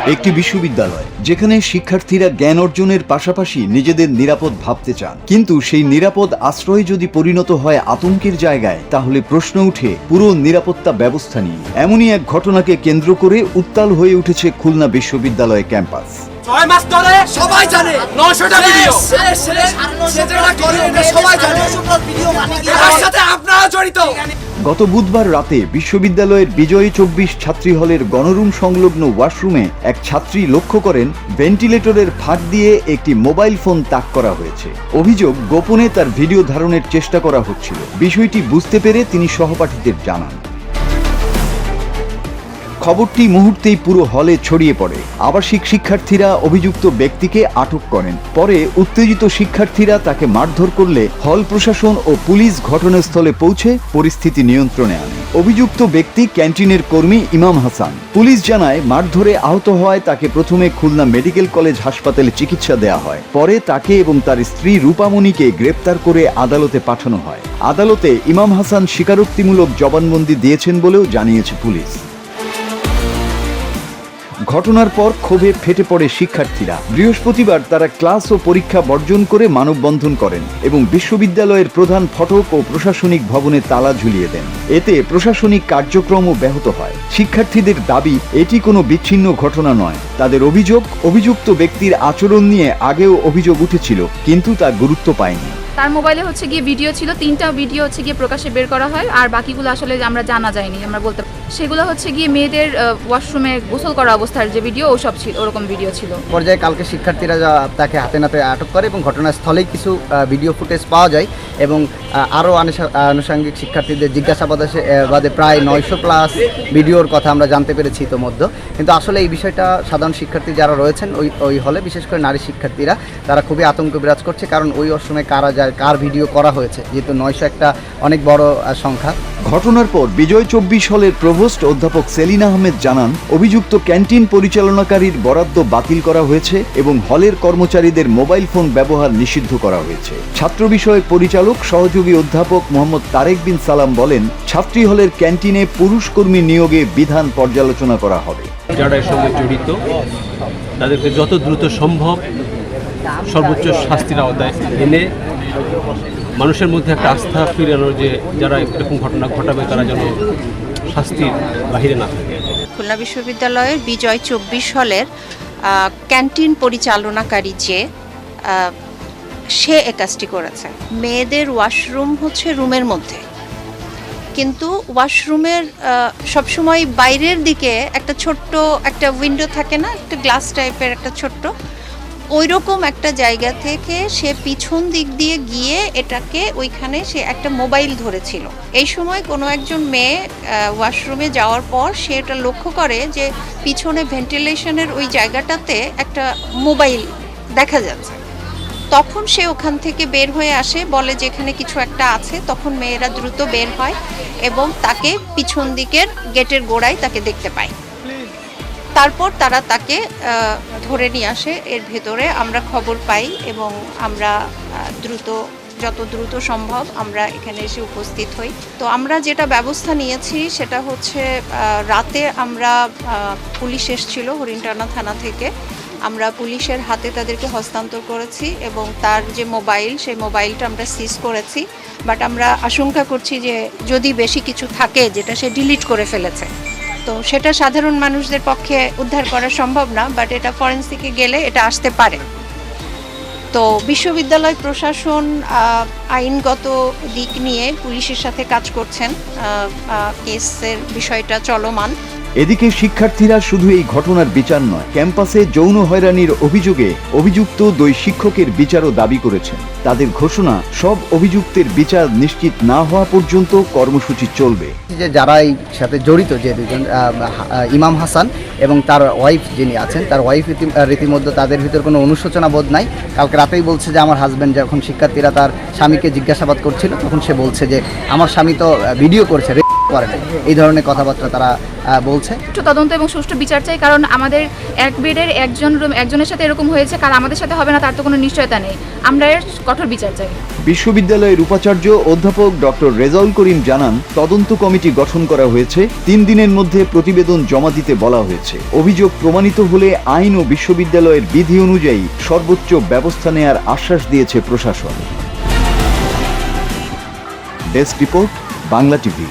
একটি বিশ্ববিদ্যালয় যেখানে শিক্ষার্থীরা জ্ঞান অর্জনের পাশাপাশি নিজেদের নিরাপদ ভাবতে চান, কিন্তু সেই নিরাপদ আশ্রয় যদি পরিণত হয় আতঙ্কের জায়গায়, তাহলে প্রশ্ন উঠে পুরো নিরাপত্তা ব্যবস্থা নিয়ে। এমনই এক ঘটনাকে কেন্দ্র করে উত্তাল হয়ে উঠেছে খুলনা বিশ্ববিদ্যালয় ক্যাম্পাস। 6 মাস ধরে সবাই জানে 900টা ভিডিও সেটা করে এটা সবাই জানে, এর সাথে আপনারা জড়িত। গত বুধবার রাতে বিশ্ববিদ্যালয়ের বিজয় 24 ছাত্রী হলের গণরুম সংলগ্ন ওয়াশরুমে এক ছাত্রী লক্ষ্য করেন ভেন্টিলেটরের ফাঁক দিয়ে একটি মোবাইল ফোন তাক করা হয়েছে। অভিযোগ, গোপনে তার ভিডিও ধারণের চেষ্টা করা হচ্ছিল। বিষয়টি বুঝতে পেরে তিনি সহপাঠীদের জানান। খবরটি মুহূর্তেই পুরো হলে ছড়িয়ে পড়ে। আবাসিক শিক্ষার্থীরা অভিযুক্ত ব্যক্তিকে আটক করেন। পরে উত্তেজিত শিক্ষার্থীরা তাকে মারধর করলে হল প্রশাসন ও পুলিশ ঘটনাস্থলে পৌঁছে পরিস্থিতি নিয়ন্ত্রণে আনে। অভিযুক্ত ব্যক্তি ক্যান্টিনের কর্মী ইমাম হাসান। পুলিশ জানায়, মারধরে আহত হওয়ায় তাকে প্রথমে খুলনা মেডিকেল কলেজ হাসপাতালে চিকিৎসা দেওয়া হয়। পরে তাকে এবং তার স্ত্রী রূপামণিকে গ্রেপ্তার করে আদালতে পাঠানো হয়। আদালতে ইমাম হাসান স্বীকারোক্তিমূলক জবানবন্দি দিয়েছেন বলেও জানিয়েছে পুলিশ। ঘটনার পর ক্ষোভে ফেটে পড়ে শিক্ষার্থীরা। বৃহস্পতিবার তারা ক্লাস ও পরীক্ষা বর্জন করে মানববন্ধন করেন এবং বিশ্ববিদ্যালয়ের প্রধান ফটক ও প্রশাসনিক ভবনে তালা ঝুলিয়ে দেন। এতে প্রশাসনিক কার্যক্রমও ব্যাহত হয়। শিক্ষার্থীদের দাবি, এটি কোনো বিচ্ছিন্ন ঘটনা নয়। তাদের অভিযোগ, অভিযুক্ত ব্যক্তির আচরণ নিয়ে আগেও অভিযোগ উঠেছিল, কিন্তু তা গুরুত্ব পায়নি। তার মোবাইলে গিয়ে ভিডিও ছিল, 3টা ভিডিও গিয়ে প্রকাশ্যে বের করা হয়, আর বাকিগুলো আসলে আমরা জানা যায়নি, আমরা বলতে সেগুলো গিয়ে মেয়েদের ওয়াশরুমে গোসল করা অবস্থার যে ভিডিও, ওসব ছিল, ওরকম ভিডিও ছিল। পর্যায়ে কালকে শিক্ষার্থীরা তাকে হাতে নাতে আটক করে এবং ঘটনাস্থলেই কিছু ভিডিও ফুটেজ পাওয়া যায় এবং আরও আনুষঙ্গিক শিক্ষার্থীদের জিজ্ঞাসাবাদে প্রায় 900+ ভিডিওর কথা আমরা জানতে পেরেছি ইতোমধ্যে। কিন্তু আসলে এই বিষয়টা সাধারণ শিক্ষার্থী যারা রয়েছেন ওই হলে, বিশেষ করে নারী শিক্ষার্থীরা, তারা খুবই আতঙ্ক বিরাজ করছে। কারণ ওই ওয়াশরুমে কার ভিডিও করা হয়েছে, যেহেতু 900 একটা অনেক বড় সংখ্যা। ঘটনার পর বিজয় 24 হলের প্রভোস্ট অধ্যাপক সেলিনা আহমেদ জানান, অভিযুক্ত ক্যান্টিন পরিচালনাকারীর বরাদ্দ বাতিল করা হয়েছে এবং হলের কর্মচারীদের মোবাইল ফোন ব্যবহার নিষিদ্ধ করা হয়েছে। ছাত্র বিষয়ক পরিচালক সহযোগী অধ্যাপক মোহাম্মদ তারেক বিন সালাম বলেন, ছাত্রী হলের ক্যান্টিনে পুরুষ কর্মী নিয়োগে বিধান পর্যালোচনা করা হবে। যারা এর সঙ্গে জড়িত তাদেরকে যত দ্রুত সম্ভব সর্বোচ্চ শাস্তির আওতায় এনে মানুষের মধ্যে একটা আস্থা ফিরানোর, যে যারা এরকম ঘটনা ঘটাবে তারা যেন শাস্তির বাহিরে না থাকে। খুলনা বিশ্ববিদ্যালয়ের বিজয় 24 হলের ক্যান্টিন পরিচালনাকারী সে এ কাজটি করেছে। মেয়েদের ওয়াশরুম রুমের মধ্যে, কিন্তু ওয়াশরুমের সবসময় বাইরের দিকে একটা ছোট্ট একটা উইন্ডো থাকে না, একটা গ্লাস টাইপের একটা ছোট্ট, ওই রকম একটা জায়গা থেকে সে পিছন দিক দিয়ে গিয়ে এটাকে ওইখানে সে একটা মোবাইল ধরেছিল। এই সময় কোনো একজন মেয়ে ওয়াশরুমে যাওয়ার পর সে এটা লক্ষ্য করে যে পিছনে ভেন্টিলেশনের ওই জায়গাটাতে একটা মোবাইল দেখা যাচ্ছে। তখন সে ওখান থেকে বের হয়ে আসে, বলে যে এখানে কিছু একটা আছে। তখন মেয়েরা দ্রুত বের হয় এবং তাকে পিছন দিকের গেটের গোড়ায় তাকে দেখতে পায়। তারপর তারা তাকে ধরে নিয়ে আসে। এর ভেতরে আমরা খবর পাই এবং আমরা যত দ্রুত সম্ভব আমরা এখানে এসে উপস্থিত হই। তো আমরা যেটা ব্যবস্থা নিয়েছি সেটা রাতে আমরা পুলিশ এসেছিল হরিণটানা থানা থেকে, আমরা পুলিশের হাতে তাদেরকে হস্তান্তর করেছি এবং তার যে মোবাইল, সেই মোবাইলটা আমরা সিজ করেছি। বাট আমরা আশঙ্কা করছি যে যদি বেশি কিছু থাকে যেটা সে ডিলিট করে ফেলেছে, তো সেটা সাধারণ মানুষদের পক্ষে উদ্ধার করা সম্ভব না, বাট এটা ফরেন্সিকে গেলে এটা আসতে পারে। তো বিশ্ববিদ্যালয় প্রশাসন আইনগত দিক নিয়ে পুলিশের সাথে কাজ করছেন, কেসের বিষয়টা চলমান। এদিকে শিক্ষার্থীরা শুধু এই ঘটনার বিচার নয়, ক্যাম্পাসে যৌন হয়রানির অভিযোগে অভিযুক্ত 2 শিক্ষকের বিচারও দাবি করেছেন। তাদের ঘোষণা, সব অভিযুক্তের বিচার নিশ্চিত না হওয়া পর্যন্ত কর্মসূচি চলবে। যে যারা এই সাথে জড়িত, যে দুজন ইমাম হাসান এবং তার ওয়াইফ যিনি আছেন, তার ওয়াইফ রীতিমধ্যে তাদের ভিতর কোনো অনুশোচনা বোধ নাই। কালকে রাতেই বলছে যে আমার হাজব্যান্ড, যখন শিক্ষার্থীরা তার স্বামীকে জিজ্ঞাসাবাদ করছিল তখন সে বলছে যে আমার স্বামী তো ভিডিও করছে, করে নাই, এই ধরনের কথাবার্তা তারা বলছে। সুষ্ঠু তদন্ত এবং সুষ্ঠু বিচার চাই, কারণ আমাদের এক বেডের একজনের সাথে এরকম হয়েছে, কাল আমাদের সাথে হবে না তার তো কোনো নিশ্চয়তা নেই। আমরা এর কঠোর বিচার চাই। বিশ্ববিদ্যালয়ের উপাচার্য অধ্যাপক ডক্টর রেজাউল করিম জানান, তদন্ত কমিটি গঠন করা হয়েছে, 3 দিনের মধ্যে প্রতিবেদন জমা দিতে বলা হয়েছে। অভিযোগ প্রমাণিত হলে আইন ও বিশ্ববিদ্যালয়ের বিধি অনুযায়ী সর্বোচ্চ ব্যবস্থা নেয়ার আশ্বাস দিয়েছে প্রশাসন। Desk report, Bangla TV.